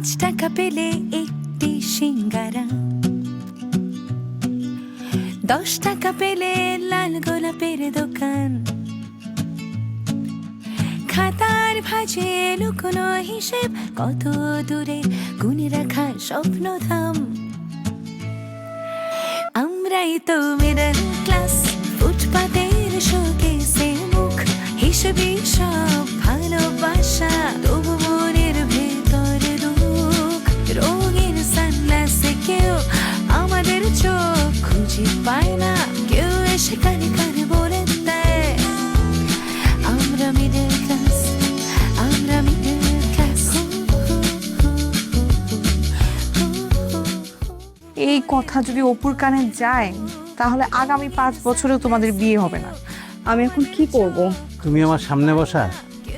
5 টাকা পেলে একটি সিঙ্গারা, 10 টাকা পেলে লাল গোলাপের দোকান, খাতার ভাঁজে লুকোনো হিসেব, কত দূরে গুনে রাখা স্বপ্নধাম। আমরাই তো মিডল ক্লাস, ফুটপাতের শোকেসে মুখ, হিসেবে সব ভালোবাসা, তবু মনের ভেতর দুঃখ। রঙের সানগ্লাসে কেউ আমাদের চোখ খুঁজে পায় না, কেউ এসে কানে কানে বলে দেয় আমরা মিডল ক্লাস, আমরা মিডল ক্লাস। এই কথা যদি অপুর কানে যায় তাহলে আগামী 5 বছরেও তোমাদের বিয়ে হবে না। আমি এখন কি করব? তুমি আমার সামনে বসা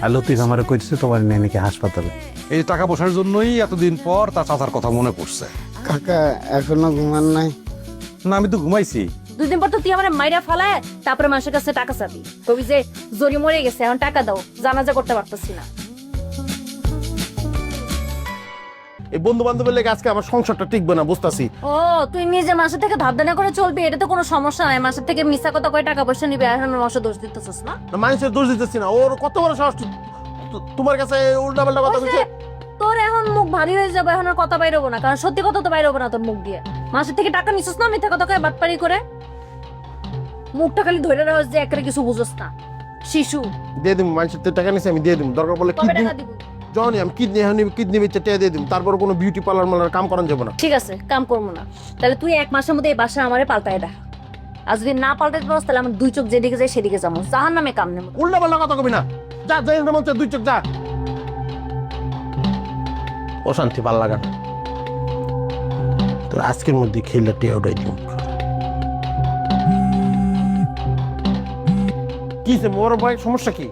আর লতিফ আমার কইতেছে তোমার নিয়ে নাকি হাসপাতালে। এই টাকা পয়সার জন্যই এতদিন পর তার চাচার কথা মনে পড়ছে। কাকা এখনো ঘুমান নাই? না আমি তো ঘুমাইছি। 2 দিন পর তো তুই আমার মাইরা ফালায় তারপরে মানুষের কাছে টাকা চাবি, কবি যে জরি মরে গেছে এখন টাকা দাও, জানাজা করতে পারতেছি না। এই বন্ধু বান্ধবের লেগে আজকে আমার সংসারটা টিকবে না, বুঝতাছি। ও তুই নিজে মাসের থেকে ধার দেনা করে চলবি, এটা তো কোনো সমস্যা নাই। মাসের থেকে মিছা কথা কয় টাকা পয়সা নিবে, এখন মাসে দোষ দিতেছিস না? মানুষের দোষ দিতেছি না, ওর কত বড় সাহস তোমার কাছে উল্টা পাল্টা কথা বলছে। তোর এখন মুখ ভারী হয়ে যাবে, এখন আর কথা বাইর হবো না, কারণ সত্যি কথা তো বাইর হবো না তোর মুখ দিয়ে। মাসের থেকে টাকা নিছিস না, মিথ্যা কথা কয় বাটপারি করে, মুখটা খালি ধরে রাখস যে একেবারে কিছু বুঝোস না, শিশু। দিয়ে দিম, মানুষের থেকে টাকা নিছে আমি দিয়ে দিম, দরকার পড়লে কবে কিডনি টাকা দিবি? জনি আমি কিডনি বেচে টেয়া দিয়ে দিম, তারপর কোনো বিউটি পার্লার মালার কাম করান যাবে না। ঠিক আছে, কাম করবো না। তাহলে তুই 1 মাসের মধ্যে এই বাসা আমারে পাল্টায় দেখ, আর যদি না পাল্টাইতে পারস তাহলে আমার 2 চোখ যেদিকে যায় সেদিকে যাবো, জাহান নামে কাম নেব। উল্টা পাল্টা কথা কবি না, যা যাই না মন চায় 2 চোখ যা। অশান্তি ভাল লাগা না তোর, আজকের মধ্যে খেললে টেয়া উঠাই দিম। কি সে মোর ভাই সমস্যা কি?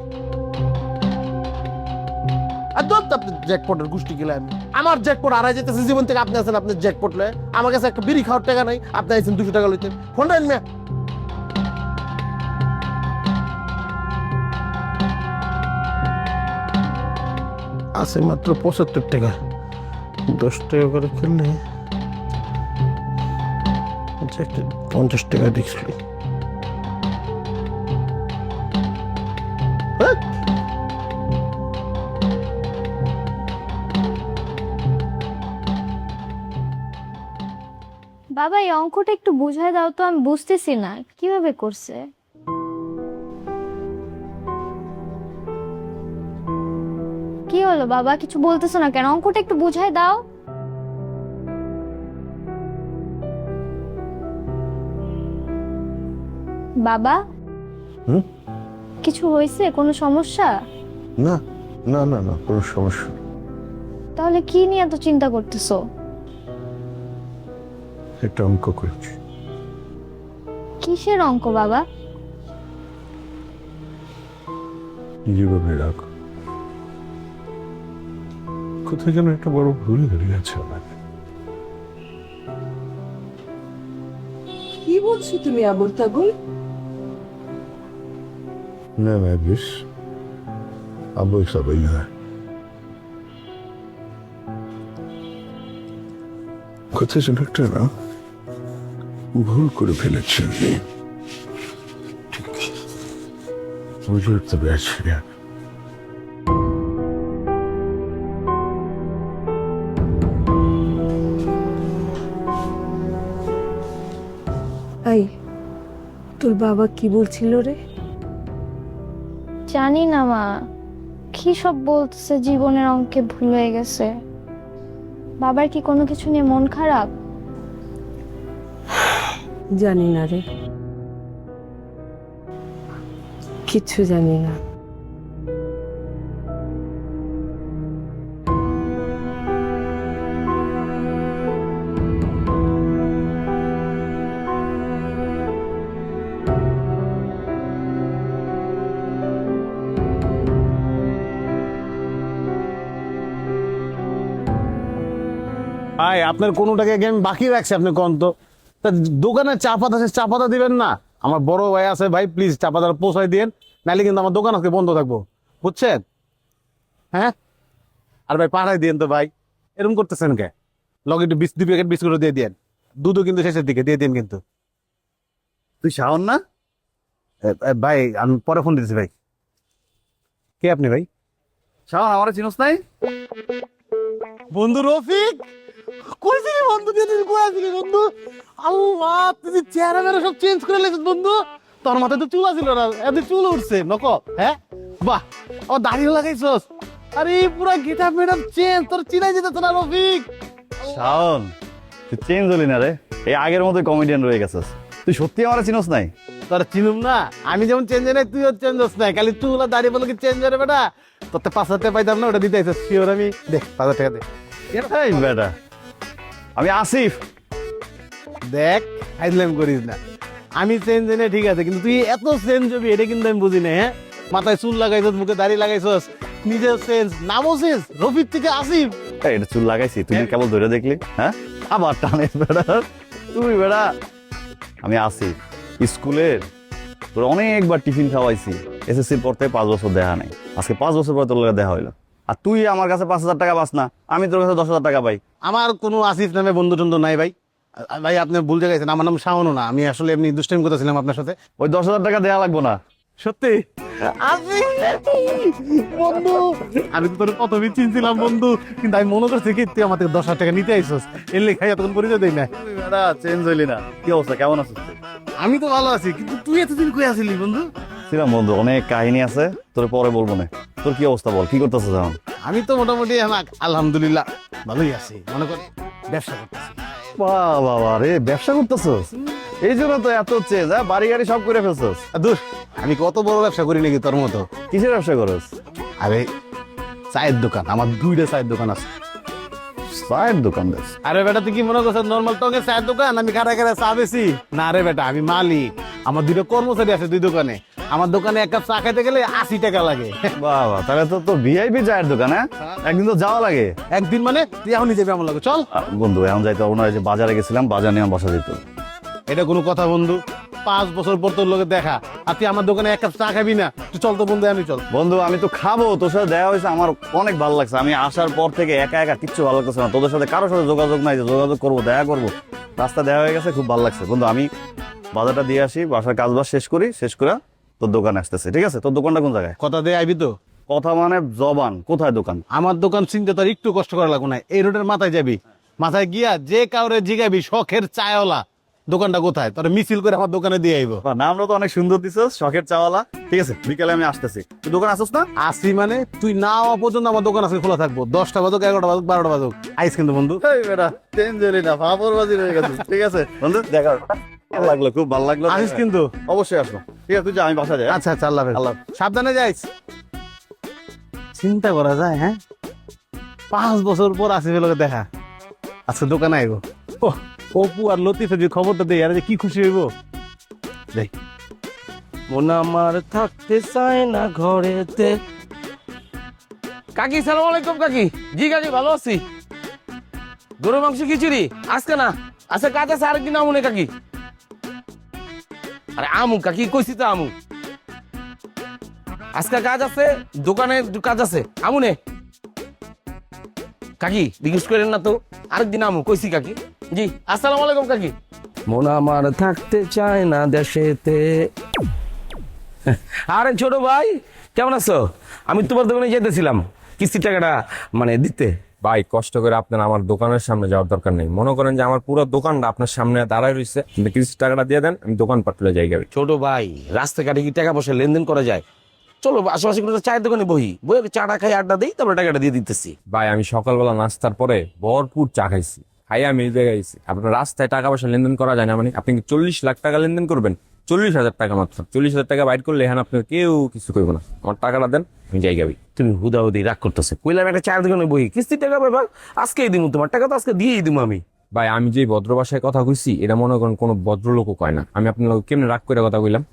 আর দোস্ত আপনি জ্যাকপটের গোষ্ঠী গেলে আমি আমার জ্যাকপট হারাই যেতেছে জীবন থেকে, আপনি আছেন আপনার জ্যাকপট লয়ে, আমার কাছে একটা বিড়ি খাওয়ার টাকা নাই, আপনি আছেন 200 টাকা লইতেন। ফোনটা আনবে আছে মাত্র 75 টাকা, 10 টাকা করে খেললে 50 টাকা দেখছিল। বাবা এই অঙ্কটা একটু বুঝায় দাও তো, আমি বুঝতেছি না কিভাবে করছে। কি হলো বাবা, কিছু বলতেছো না কেন? অঙ্কটা একটু বুঝায় দাও। বাবা কিছু হয়েছে? কোনো সমস্যা? না না না না, কোনো সমস্যা নেই। তাহলে কি নিয়ে এত চিন্তা করতেছো? একটা অঙ্ক করছি। কিসের অঙ্ক বাবা? জীবনে রাখো, কোথায় যেন একটা বড় ভুল হয়ে গেছে আমার। কি বলছো তুমি আবুল তাবুল? না না বেশ, আবই সবাই না, কোথায় যেন একটা না ভুল করে ফেলেছি, ঠিক বুঝে উঠতে পেরেছি না। এই তোর বাবা কি বলছিল রে? জানি না মা, কি সব বলতেছে, জীবনের অঙ্কে ভুল হয়ে গেছে। বাবার কি কোনো কিছু নিয়ে মন খারাপ? জানি না রে, কিচ্ছু জানি না। ভাই আপনার কোনো টাকা আমি বাকি রাখছি, আপনি কোন তো দোকানে চা পাতা আছে, চা পাতা দিবেন না? আমার বড় ভাই আছে ভাই, প্লিজ চা পাতা পৌঁছাই দিন, নাহলে কিন্তু আমার দোকান আজকে বন্ধ থাকবো, বুঝছেন? হ্যাঁ আর ভাই পাঠাই দিন তো ভাই, এরকম করতেছেন কে? লগে একটু 2 প্যাকেট বিস্কুটও দিয়ে দেন, দুধও কিন্তু শেষের দিকে দিয়ে দেন কিন্তু। তুই শাওন না? ভাই আমি পরে ফোন দিতেছি ভাই। কে আপনি ভাই? শাওন আমার চিনোস নাই? বন্ধু রফিক, কইছিলি বন্ধু দিয়ে তুই কই আছিলি বন্ধু? আল্লাহ, তুই চেহারা মেরা সব চেঞ্জ করে লেছিস বন্ধু। তোর মাথায় তো চুল আছিল না, এত চুল উঠছে নক। হ্যাঁ বাহ, ও দাড়িও লাগাইছস। আরে পুরা গেটআপ মেডাম চেঞ্জ, তোর চিনাই যেত না রফিক। শাওন তুই চেঞ্জ হলি না রে, এই আগের মতোই কমেডিয়ান রয়ে গেছিস। তুই সত্যি আমার চিনোস নাই? তোর চিনুম না, আমি যেমন চেঞ্জ নাই তুইও চেঞ্জ হস নাই, খালি চুল আর দাড়ি বলে কি চেঞ্জ হবে বেটা? তোর তো 5,000 টাকা পাইতাম না, ওটা দিতে আইছস শিওর আমি। দেখ 5,000 টাকা দে। এই বেটা, আমি আসিফ। দেখ আইজলাম করিস না, আমি চেঞ্জ নাই ঠিক আছে, কিন্তু তুই এত চেঞ্জ হবি এটা কিন্তু আমি বুঝি না। হ্যাঁ, মাথায় চুল লাগাইছস, মুখে দাড়ি লাগাইছস, নিজেও চেঞ্জ, নামও চেঞ্জ, রফিক থেকে আসিফ। এই এটা চুল লাগাইছি, তুই কেবল ধরে দেখলি? হ্যাঁ আবার টানিস বেটা তুই বেটা। আমি আসিফ, স্কুলের তোর অনেকবার টিফিন খাওয়াইছি, এসএসসির পর থেকে 5 বছর দেখা নাই, আজকে 5 বছর পর তোর লগে দেখা হইলো। আর তুই আমার কাছে 5,000 টাকা পাস না, আমি তোর কাছে 10,000 টাকা পাই। আমার কোনো আসিফ নামে বন্ধু টন্ধু নাই ভাই। ভাই আপনি ভুল জায়গায় আছেন, আমার নাম শাওনও না, আমি আসলে এমনি দুষ্টামি করতেছিলাম আপনার সাথে। ওই 10,000 টাকা দেওয়া লাগবো না। সত্যি বন্ধু, আমি তো তোর প্রথমে চিনছিলাম বন্ধু, কিন্তু আমি মনে করছি কি তুই আমার থেকে 10,000 টাকা নিতে আইসস, এর লেখাই এতক্ষণ পরিচয় দেই না। তুই বেটা চেঞ্জ হইলি না। কি অবস্থা, কেমন আছিস তুই? আমি তো ভালো আছি, কিন্তু তুই এতদিন কই আছিলি বন্ধু? ছিলাম বন্ধু, অনেক কাহিনী আছে, তোর পরে বলবো না। তোর কি অবস্থা বল, কি করতেছিস এখন? আমি তো মোটামুটি আলহামদুলিল্লাহ ভালোই আছি, মনে কর ব্যবসা করতেছি। বাবা রে, ব্যবসা করতেছস? এই জন্য তো এত চেঞ্জ, হ্যাঁ? বাড়ি গাড়ি সব করে ফেলছস। দূর, আমি কত বড় ব্যবসা করি নাকি তোর মতো? কিসের ব্যবসা করস? আরে চায়ের দোকান, আমার 2টা চায়ের দোকান আছে। চায়ের দোকান দেশ? আরে বেটা তুই কি মনে করছিস নর্মাল টঙ্গে চায়ের দোকান, আমি খাড়া খাড়া চা বেশি? না রে বেটা, আমি মালিক, আমার 2টা কর্মচারী আছে 2 দোকানে। আমার দোকানে 1 কাপ চা খাইতে গেলে 80 টাকা লাগে। বাবা, তাহলে তো তোর ভিআইপি চায়ের দোকান, হ্যাঁ? একদিন তো যাওয়া লাগে। একদিন মানে তুই এখনই যাবি আমার লাগে, চল। বন্ধু এখন যাইতে পারবো না, এই যে বাজারে গেছিলাম, বাজার নিয়ে বসা যেত। এটা কোনো কথা বন্ধু? 5 বছর পর তোর লোকে দেখা, আর তুই আমার দোকানে 1 কাপ চা খাবি না? তুই চল তো বন্ধু, আমি চল। বন্ধু আমি তো খাবো, তোর সাথে দেখা হয়েছে, আমার অনেক ভালো লাগছে। আমি আসার পর থেকে একা একা কিচ্ছু ভালো লাগতেছে না, তোদের সাথে কারোর সাথে যোগাযোগ নাই যে যোগাযোগ করবো, দেখা করবো। রাস্তা দেখা হয়ে গেছে, খুব ভালো লাগছে বন্ধু। আমি বাজারটা দিয়ে আসি, বাসার কাজ বাজ শেষ করি, শেষ করে তোর দোকানে আসতেছে, ঠিক আছে? তোর দোকানটা কোন জায়গায়? কথা দিয়ে আইবি তো? কথা মানে জবান, কোথায় দোকান? আমার দোকান চিনতে তোর একটু কষ্ট করা লাগবে না, এই রোডের মাথায় যাবি, মাথায় গিয়া যে কাউরে জিগাবি শখের চায়ওয়ালা দোকানটা কোথায়, তোর মিছিল করে আমার দোকানে দিয়ে আইবো। নামটা তো অনেক সুন্দর দিছিস, শখের চাওয়ালা। ঠিক আছে, বিকেলে আমি আসতেছি। তুই দোকান আসছিস না? আসি মানে তুই না হওয়া পর্যন্ত আমার দোকান আজকে খোলা থাকবো, 10টা বাজুক, 11টা বাজুক, 12টা বাজুক, আইস কিন্তু বন্ধু। ঠিক আছে বন্ধু, দেখা ভালো লাগলো, খুব ভালো লাগলো। আসিস কিন্তু? অবশ্যই আসবো। ঠিক আছে, তুই যা, আমি বাসা যাই। আচ্ছা আচ্ছা, আল্লাহ হাফেজ। আল্লাহ। সাবধানে যাইস। চিন্তা করা যায়, হ্যাঁ 5 বছর পর আসিফের লগে দেখা, আজকে দোকানে আইবো। ওহ, অপু আর লতিফে যে খবরটা দেয়, আর যে কি খুশি হইব দেখ। মন আমার থাকতে চায় না ঘরেতে। কাকি সালাম আলাইকুম। কাকি, জি কাকি ভালো আছি। গরু মাংস খিচুড়ি আজকে না, আচ্ছা কাজ আছে আরেকদিন আমু নে কাকি। আরে আমু কাকি, কইছি তো আমু। আজকে কাজ আছে, দোকানে কাজ আছে, আমু নে কাকি, রিকোয়েস্ট করেন না তো, আরেকদিন আমু, কইছি কাকি। জি আসসালামু আলাইকুম কাকি। মন আমার থাকতে চায় না দেশেতে। আরে ছোট ভাই, কেমন আছো? আমি তোমার দোকানে যেতেছিলাম কিস্তির টাকাটা মানে দিতে। ভাই কষ্ট করে আপনার আমার দোকানের সামনে যাওয়ার দরকার নেই, মনে করেন যে আমার পুরো দোকানটা আপনার সামনে দাঁড়ায় রয়েছে, কিন্তু কিছু টাকাটা দিয়ে দেন, আমি দোকান পাটলে যাই যাবে। ছোট ভাই, রাস্তাঘাটে কি টাকা পয়সা লেনদেন করা যায়? চলো আশেপাশে কোনো চায়ের দোকানে বহি, বই চাটা খাই, আড্ডা দিই, তারপরে টাকাটা দিয়ে দিতেছি। ভাই আমি সকালবেলা নাস্তার পরে ভরপুর চা খাইছি, খাই আমি এই জায়গায় আইছি। আপনার রাস্তায় টাকা পয়সা লেনদেন করা যায় না মানে? আপনি কি 40 লাখ টাকা লেনদেন করবেন? 40,000 টাকা মাত্র, 40,000 টাকা বাইর করলে এখানে আপনার কেউ কিছু করবো না। আমার টাকাটা দেন, আমি যাই যাবি। তুমি হুদাহুদি রাগ করতেছে, কইলাম একটা চায়ের দোকানে বহি, কিস্তির টাকা পাবা, আজকেই দিব, তোমার টাকা তো আজকে দিয়েই দিব আমি। ভাই আমি যে ভদ্র ভাষায় কথা কইছি, এটা মনে করেন কোনো ভদ্রলোকও কয় না। আমি আপনার কেমনে রাগ করে কথা কইলাম?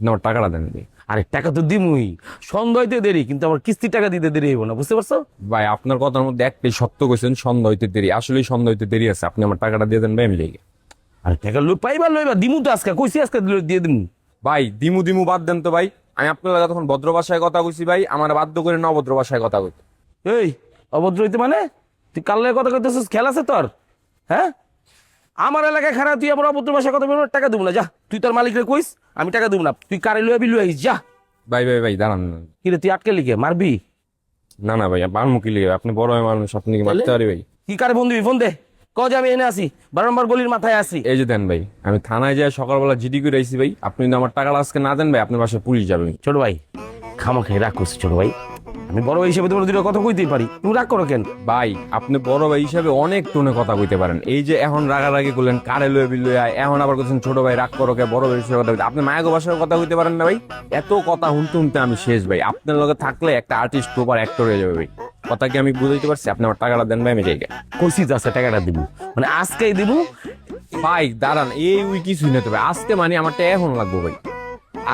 আমার টাকাটা দেন। আরে টাকা তো দিমুই, সন্ধ্যা হইতে দেরি, কিন্তু আমার কিস্তির টাকা দিতে দেরি হইব না, বুঝতে পারছো? ভাই আপনার কথার মধ্যে একটাই সত্য কইছেন, সন্ধ্যা হইতে দেরি, আসলেই সন্ধ্যা হইতে দেরি আছে। আপনি আমার টাকাটা দিয়ে দেন ভাই, আমি যাই। আরে টাকা পাইবা লইবা, দিমু তো আজকে, কইছি আজকে দিয়ে দিমু। ভাই দিমু দিমু বাদ দেন তো ভাই, আমি আপনার লাগে তখন ভদ্র ভাষায় কথা কইছি ভাই, আমার বাধ্য করে না অভদ্র ভাষায় কথা কইতে। এই অভদ্র হইতে মানে? তুই কালের কথা কইতেছিস, খেল আছে তোর? হ্যাঁ, আমার এলাকায় খারাপ, তুই আমার অপুত্র ভাষা কথা বলবো, টাকা দেবো না, যা। তুই তোর মালিকরে কইস আমি টাকা দেবো না, তুই কারে লুয়ে লুয়ে আইস, যা। ভাই ভাই ভাই দাঁড়ান না। কিরে তুই আটকে লিখে মারবি? না না ভাই, আমার মুখে লিখে, আপনি বড় ভাই মানুষ, আপনি কি মারতে পারি ভাই? কি কারে ফোন দিবি? ফোন দে, ক যে আমি এনে আসি, বারম্বার গলির মাথায় আসি। এই যে দেন ভাই, আমি থানায় যাই সকালবেলা জিডি করে আইছি ভাই, আপনি যদি আমার টাকাটা আজকে না দেন ভাই, আপনার বাসায় পুলিশ যাবে। ছোট ভাই খামাখে রাগ করছি ছোট ভাই, আমি বড় ভাই হিসেবে তোমার দুটো কথা কইতেই পারি, তুমি রাগ করো কেন? ভাই আপনি বড় ভাই হিসাবে অনেক টোনে কথা কইতে পারেন, এই যে এখন রাগারাগি করলেন কারে লয়ে বিলয়ে আয়, এখন আবার করছেন ছোট ভাই রাগ করো কে, বড় ভাই হিসেবে কথা কইতে, আপনি মায়াগো ভাষায় কথা কইতে পারেন না ভাই? এত কথা শুনতে শুনতে আমি শেষ ভাই, আপনার লগে থাকলে একটা আর্টিস্ট প্রপার অ্যাক্টর হয়ে যাবে ভাই। কথা কি আমি বুঝাইতে পারছি? আপনি আমার টাকাটা দেন ভাই, আমি যাই। কইছি তো আছে টাকাটা দিব, মানে আজকেই দিব। ভাই দাঁড়ান, এই উই কিছুই না তো ভাই, আজকে মানে আমার টাকা এখন লাগবো ভাই।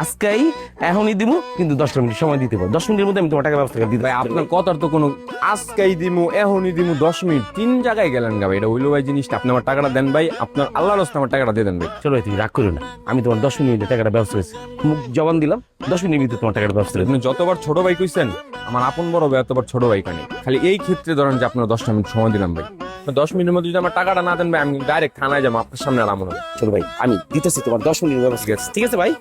আজকেই এখনই দিব, কিন্তু 10 মিনিট সময় দিতে পারো, 10 মিনিটের মধ্যে আমি তোমার টাকা ব্যবস্থা করে দিতে। ভাই আপনার কথার তো কোনো আজকেই দিমু এখনই দিমু 10 মিনিট 3 জায়গায় গেলেন গা ভাই, এটা হইলো ভাই জিনিসটা। আপনি আমার টাকাটা দেন ভাই, আপনার আল্লাহর রাস্তায় আমার টাকাটা দিয়ে দেন ভাই। চলো তুমি রাগ করো না, আমি তোমার 10 মিনিটে টাকাটা ব্যবস্থা করেছি, মুখ জবান দিলাম, 10 মিনিটের ভিতরে তোমার টাকাটা ব্যবস্থা করে। আপনি যতবার ছোট ভাই কইছেন, আমার আপন বড় ভাই অতবার ছোট ভাই কানে, খালি এই ক্ষেত্রে ধরেন যে আপনার 10 মিনিট সময় দিলাম ভাই, 10 মিনিটের মধ্যে যদি আমার টাকাটা না দেন ভাই, আমি ডাইরেক্ট থানায় যাবো, আপনার সামনে আর আমন। চলো ভাই আমি দিতেছি তোমার 10 মিনিট ব্যবস্থা করেছি, ঠিক আছে ভাই?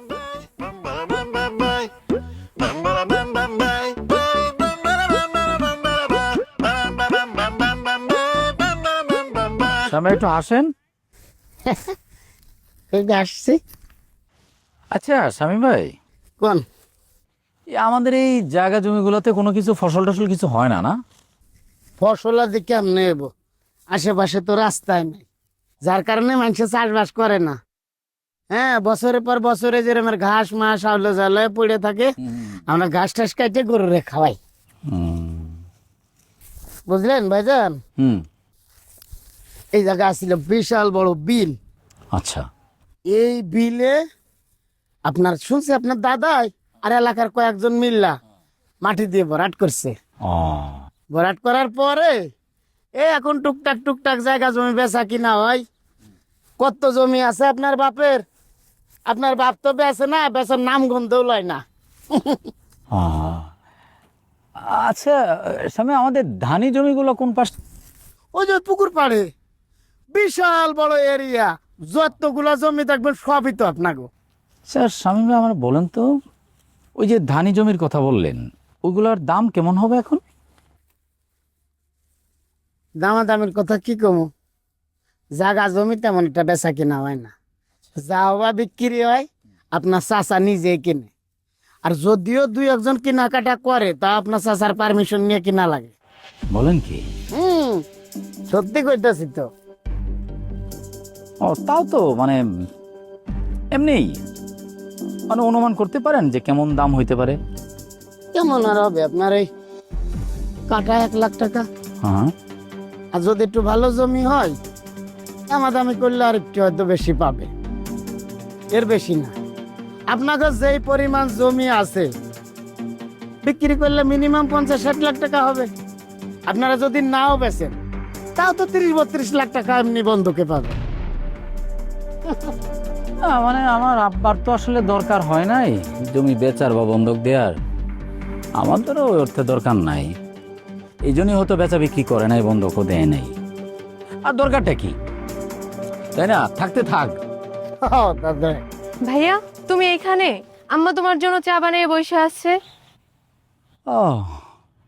স্বামী একটু আসেন। আসছি। আচ্ছা স্বামী ভাই, কোন আমাদের এই জায়গা জমিগুলোতে কোনো কিছু ফসল টসল কিছু হয় না? না ফসল আর দিকে আমি নেব, আশেপাশে তো রাস্তায় নেই, যার কারণে মানুষে চাষবাস করে না। হ্যাঁ, বছরের পর বছরে যেরকম ঘাস মাস আউলে জালে পড়ে থাকে, আমরা ঘাস টাস কাটে গরুরে খাওয়াই। বুঝলেন ভাইজান? এই জায়গা ছিল বিশাল বড় বিল। আচ্ছা, এই বিলে আপনার শুনছি আপনার দাদাই আর এলাকার কয়েকজন মিল্লা মাটি দিয়ে ভরাট করছে। ভরাট করার পরে এখন টুকটাক টুকটাক জায়গা জমি বেচা কিনা হয়। কত জমি আছে আপনার বাপের? আপনার বাপ তো বেচে না, বেচার নাম গন্ধও লয় না। আচ্ছা স্বামী, আমাদের ধানি জমিগুলো কোন পাশ? ওই যে পুকুর পাড়ে বিশাল বড় এরিয়া, যতগুলা জমি দেখবেন সবই তো আপনাকে। স্যার স্বামী ভাই আমার বলেন তো, ওই যে ধানি জমির কথা বললেন, ওইগুলোর দাম কেমন হবে এখন? দামাদামির কথা কি কমু, জায়গা জমি তেমন একটা বেচা কিনা হয় না, যা হওয়া বিক্রি হয় আপনার চাচা নিজেই কিনে, আর যদিও 2-1 কেনাকাটা করে তা আপনার চাচার পারমিশন নিয়ে কিনা লাগে। বলেন কি? সত্যি কইতাছি তো। ও তাও তো মানে এমনি মানে অনুমান করতে পারেন যে কেমন দাম হইতে পারে? কেমন আর হবে, আপনার এই কাটা 1 লাখ টাকা। হ্যাঁ, আর যদি একটু ভালো জমি হয় দামাদামি করলে আর একটু হয়তো বেশি পাবে, এর বেশি না। আপনাকে যেই পরিমাণ জমি আছে বিক্রি করলে মিনিমাম 50-60 লাখ টাকা হবে। আপনারা যদি নাও বেচেন তাও তো 30-32 লাখ টাকা এমনি বন্ধকে পাবে। মানে আমার আব্বার তো আসলে দরকার হয় নাই জমি বেচার বা বন্ধক দেওয়ার, আমাদেরও ওই অর্থে দরকার নাই, এই জন্যই হয়তো বেচা বিক্রি করে নাই, বন্ধকও দেয় নাই। আর দরকারটা কি, তাই না? থাকতে থাক। ভাইয়া তুমি এখানে? আম্মা তোমার জন্য চা বানিয়ে বসে আছে। ও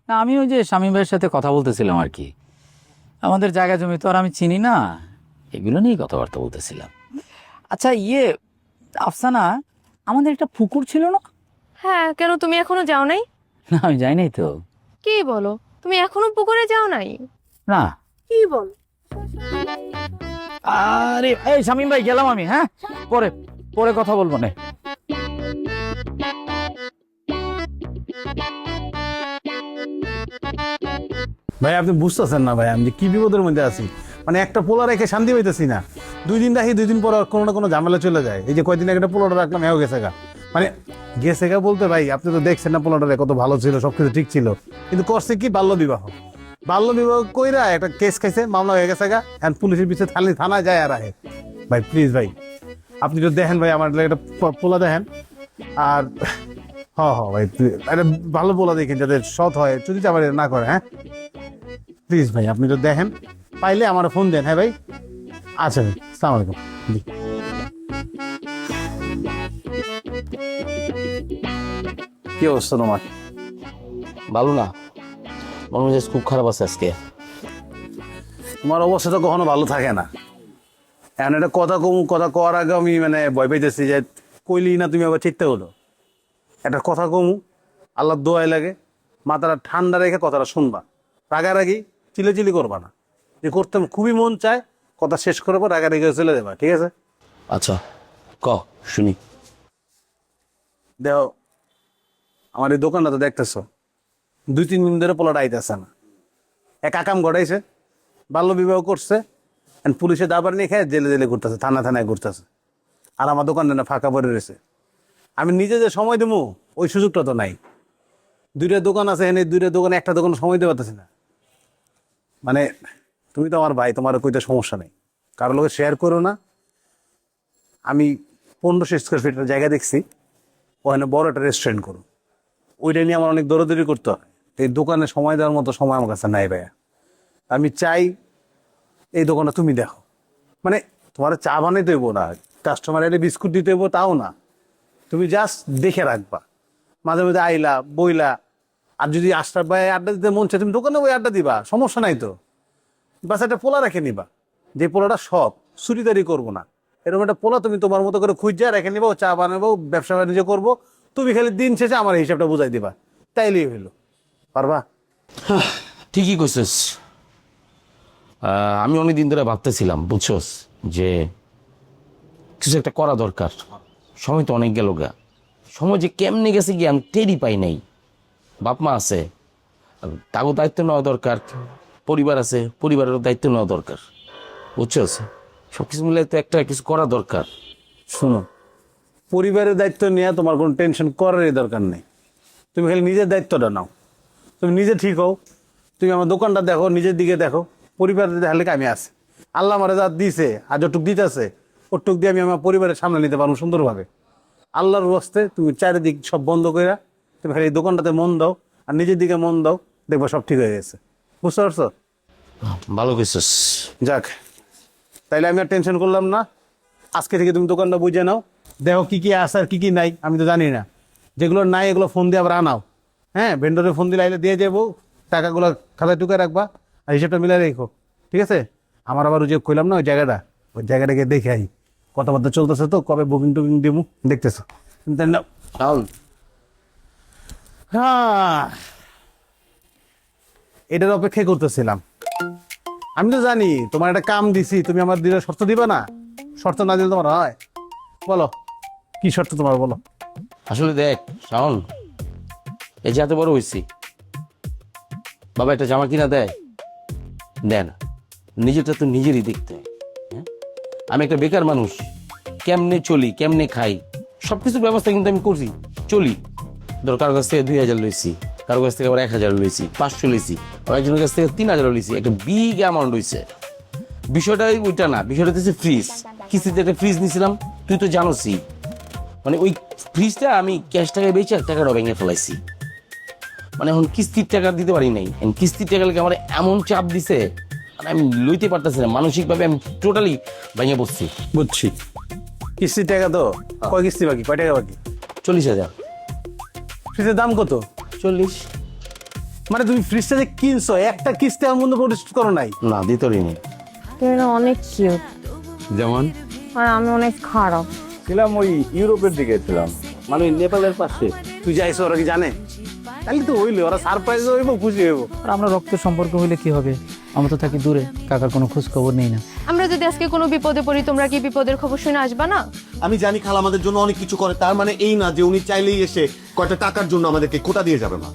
না, আমি ওই যে স্বামী ভাইয়ের সাথে কথা বলতেছিলাম আর কি, আমাদের জায়গা জমি তো আর আমি চিনি না, এগুলো নিয়ে কথাবার্তা বলতেছিলাম। আচ্ছা আফসানা, আমাদের একটা পুকুর ছিল না? হ্যাঁ, কেন তুমি এখনো যাও নাই? না আমি যাই নাই তো। কি বলো, তুমি এখনো পুকুরে যাও নাই? না। কি বল? আরে এই শামীম ভাই গেলাম আমি, হ্যাঁ পরে পরে কথা বলবো না। ভাই আপনি বুঝতেছেন না ভাই, আমি যে কি বিপদের মধ্যে আছি। মানে একটা পোলা রেখে শান্তি পাইতেছি না, 2 দিন রাখি 2 দিন পর কোনো না কোনো ঝামেলা চলে যায়। এই যে কয়দিন আগে একটা পোলাটা রাখলাম, এও গেছে গা। মানে গেছে গা বলতে ভাই আপনি তো দেখছেন না পোলাটা কত ভালো ছিল, সবকিছু ঠিক ছিল, কিন্তু করছে কি বাল্য বিবাহ। বাল্য বিবাহ কইরা একটা কেস খাইছে, মামলা হয়ে গেছে গা, এখন পুলিশের পিছিয়ে থানায় যায় আর আহে। ভাই প্লিজ ভাই আপনি তো দেখেন ভাই, আমার একটা পোলা দেখেন। আর ভাই একটা ভালো পোলা দেখেন যাদের সৎ হয়, যদি চাবার না করে। হ্যাঁ প্লিজ ভাই আপনি তো দেখেন, পাইলে আমার ফোন দেন। হ্যাঁ ভাই, আচ্ছা ভাই, আসসালামু আলাইকুম। জি। কি অবস্থা তোমার? ভালো না, মন মেজাজ খুব খারাপ আছে আজকে। তোমার অবস্থা তো কখনো ভালো থাকে না। এখন একটা কথা কম, কথা কওয়ার আগে আমি মানে ভয় পাইতেছি যে কইলি না তুমি আবার চিন্তা হলো। একটা কথা কমু, আল্লাহ দোয়াই লাগে, মাথাটা ঠান্ডা রেখে কথাটা শুনবা। রাগারাগি চিলেচিলি করবা না। যে করতে খুবই মন চায়, কথা শেষ করে পর রাগারাগি চলে যাবা, ঠিক আছে? আচ্ছা ক শুনি। দেখো, আমার এই দোকানটা তো দেখতেছো, 2-3 দিন ধরে পোলাটা আইতেছে না। এক আকাম ঘটাইছে, বাল্য বিবাহ করছে, পুলিশে দাবার নিয়ে খেয়ে জেলে জেলে ঘুরতেছে, থানায় ঘুরতেছে। আর আমার দোকানটা না ফাঁকা পড়ে রয়েছে। আমি নিজে যে সময় দেবো ওই সুযোগটা তো নাই। 2টা দোকান আছে, এনে 2টা দোকানে একটা দোকানে সময় দিতে পারতেছি না। মানে তুমি তো আমার ভাই, তোমার কইতে সমস্যা নেই, কারোর লোকে শেয়ার করো না। আমি 1500 স্কোয়ার ফিটের জায়গা দেখছি, ওখানে বড় একটা রেস্টুরেন্ট করো। ওইটা নিয়ে আমার অনেক দৌড়াদৌড়ি করতে হয়। এই দোকানে সময় দেওয়ার মতো সময় আমার কাছে নাই ভাইয়া। আমি চাই এই দোকানটা তুমি দেখো। মানে তোমার চা বানাইতে হইব না, কাস্টমার এলে বিস্কুট দিতে হইব তাও না, তুমি জাস্ট দেখে রাখবা। মাঝে মাঝে আইলা বইলা, আর যদি আশরাফ ভাই আড্ডা দিতে মন চায় তুমি দোকানে ওই আড্ডা দিবা, সমস্যা নাই তো। বাস একটা পোলা রেখে নিবা, যে পোলাটা সৎ, চুরিদারি করবো না, এরকম একটা পোলা তুমি তোমার মতো করে খুঁজা রেখে নিবা। চা বানাবো, ব্যবসা বাণিজ্য করবো, তুমি খালি দিন শেষে আমার হিসাবটা বুঝাই দিবা, তাইলেই হইলো। পারবা? ঠিকই কইছিস। আমি অনেকদিন ধরে ভাবতেছিলাম, বুঝছস, যে কিছু একটা করা দরকার। সময় তো অনেক গেল গা, সময় যে কেমনে গেছে গিয়ে আমি টেরই পাই নাই। বাপ মা আছে, তাগো দায়িত্ব নেওয়া দরকার, পরিবার আছে, পরিবারেরও দায়িত্ব নেওয়া দরকার, বুঝছস। সব কিছু মিলে তো একটা কিছু করা দরকার। শোনো, পরিবারের দায়িত্ব নিয়ে তোমার কোনো টেনশন করারই দরকার নেই। তুমি খালি নিজের দায়িত্বটা নাও, তুমি নিজে ঠিক হও। তুমি আমার দোকানটা দেখো, নিজের দিকে দেখো, পরিবারের দেখালে আমি আছি। আল্লাহ আমার যা দিছে আর যতটুক দিতেছে ওটুক দিয়ে আমি আমার পরিবারের সামনে নিতে পারবো সুন্দরভাবে। আল্লাহর বস্তে তুমি চারিদিক সব বন্ধ করে তুমি খালি এই দোকানটাতে মন দাও আর নিজের দিকে মন দাও, দেখবো সব ঠিক হয়ে গেছে। বুঝতে পারছো? ভালো কইছিস। যাক, তাইলে আমি আর টেনশন করলাম না। আজকে থেকে তুমি দোকানটা বুঝে নাও, দেখো কি কি আছে আর কি কি নাই, আমি তো জানি না। যেগুলো নাই এগুলো ফোন দিয়ে আবার আনাও। হ্যাঁ, ভেন্ডরে ফোন দিলে আইলে দিয়ে যাবো, টাকাগুলো খাতায় টুকে রাখবা আর হিসাবটা মিলাই রেখো, ঠিক আছে? আমার আবার ওই যে কইলাম না ওই জায়গাটাকে দেখে আই, কথাবার্তা চলতেছে তো, কবে বুকিং টুকিং দিব দেখতেছো। হ্যাঁ, এটার অপেক্ষাই করতেছিলাম। আমি তো জানি তোমার একটা কাম দিছি, তুমি আমার দিলে শর্ত দিবা না। শর্ত না দিলে তোমার হয়? বলো কি শর্ত তোমার, বলো। আসলে দেখ শাওন, এই যে এত বড় হয়েছি, বাবা একটা জামা কিনা দেয় না, নিজেরটা তো নিজেরই দেখতে হয়। হ্যাঁ, আমি একটা বেকার মানুষ, কেমনে চলি, কেমনে খাই, সবকিছুর ব্যবস্থা কিন্তু আমি করছি, চলি। ধর কারো কাছ থেকে 2000 লইছি, কারো কাছ থেকে আবার 1000 লইছি, 500 লইছি, একজনের কাছ থেকে 3000 লইছি, একটা বিগ অ্যামাউন্ট হয়েছে। বিষয়টা ওইটা না, বিষয়টা হচ্ছে ফ্রিজ। কিস্তিতে একটা ফ্রিজ নিয়েছিলাম, তুই তো জানোসই। মানে ওই ফ্রিজটা আমি ক্যাশ টাকায় বেচে 1 টাকাটা ভেঙে ফেলাইছি। মানে এখন কিস্তির টাকা দিতে পারি নাই, কিস্তির টাকা লাগে আমার এমন চাপ দিছে, মানে আমি লইতে পারতেছি না, মানসিকভাবে আমি টোটালি ভেঙে পড়ছি। বুঝছি, কিস্তির টাকা তো কয় কিস্তি বাকি, কয় টাকা বাকি? 40,000। ফ্রিজের দাম কত? 40। মানে তুমি ফ্রিজটা যে কিনছো একটা কিস্তি আমার মধ্যে প্রতিষ্ঠা করো নাই? না, দিতরই নেই। তুমি না অনেক কিউট, যেমন আর আমি অনেক খারাপ। ছিলাম ওই ইউরোপের দিকে ছিলাম, মানে নেপালের পাশে। তুই যাইছো, ওরা কি জানে? তাহলে তো হইলে ওরা সারপ্রাইজ হইব, খুশি হইব। আর আমরা রক্ত সম্পর্ক হইলে কি হবে, আমরা তো থাকি দূরে, কাকার কোনো খোঁজ খবর নেই না। আমরা যদি আজকে কোনো বিপদে পড়ি, তোমরা কি বিপদের খবর শুনে আসবা না? আমি জানি খালা আমাদের জন্য অনেক কিছু করে, তার মানে এই না যে উনি চাইলেই এসে কয়টা টাকার জন্য আমাদেরকে কোটা দিয়ে যাবে না।